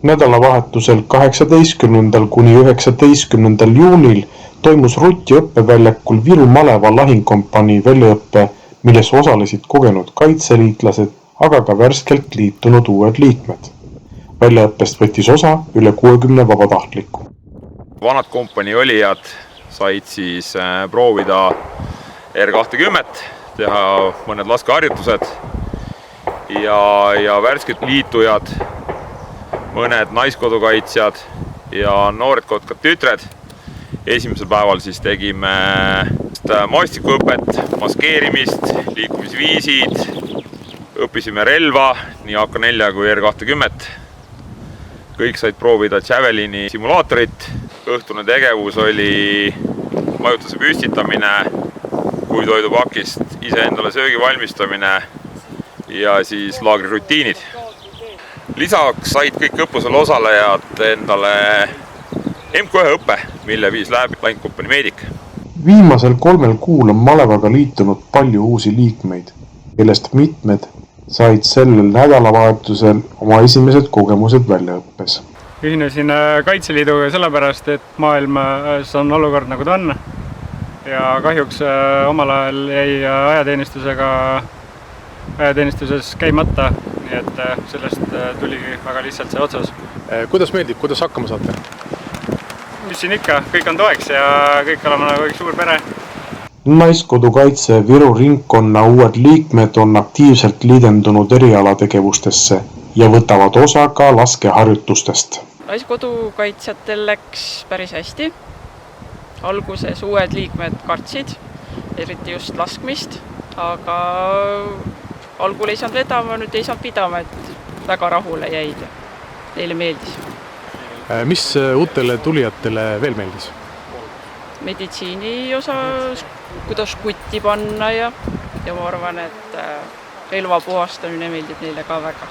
Nädalavahetusel 18. kuni 19. juunil toimus Ruti õppeväljakul Viru Maleva lahingkompanii väljaõppe, milles osalesid kogenud kaitseliitlased, aga ka värskelt liitunud uued liikmed. Väljaõppest võttis osa üle 60 vabatahtlikku. Vanad kompanii olijad said siis proovida R20, teha mõned laskeharjutused ja värskelt liitujad, mõned naiskodukaitsjad ja noored kotkad tütred. Esimesel päeval siis tegime maastikuõpet, maskeerimist, liikumisviisid, õppisime relva, nii AK-4 kui R20. Kõik said proovida Javelini simulaatorit. Õhtune tegevus oli majutuse püstitamine, puitoidupakist iseendale söögi valmistamine ja siis laagri rutiinid. Lisaks said kõik õppusel osalejad endale MK1 õppe, mille viis läbi lahingkompanii meedik. Viimasel 3 kuul on Malevaga liitunud palju uusi liikmeid, kellest mitmed said sellel nädalavahetusel oma esimesed kogemused väljaõppes. Ühinesin Kaitseliiduga sellepärast, et maailmas on olukord nagu ta on ja kahjuks omal ajal jäi ajateenistuses käimata, nii et sellest tuligi väga lihtsalt see otsus. Kuidas meeldib, kuidas hakkama saate? Mis siin ikka, kõik on toeks ja kõik oleme nagu üks suur pere. Naiskodukaitse Viru ringkonna uued liikmed on aktiivselt liidendunud erialategevustesse ja võtavad osa ka laskeharjutustest. Naiskodukaitsjatel läks päris hästi. Alguses uued liikmed kartsid, eriti just laskmist, aga algul ei saanud vedama, nüüd ei saanud pidama, et väga rahule jäid. Neile meeldis. Mis uutele tulijatele veel meeldis? Meditsiini osas, kuidas kutti panna ja ma arvan, et relva puhastamine meeldib neile ka väga.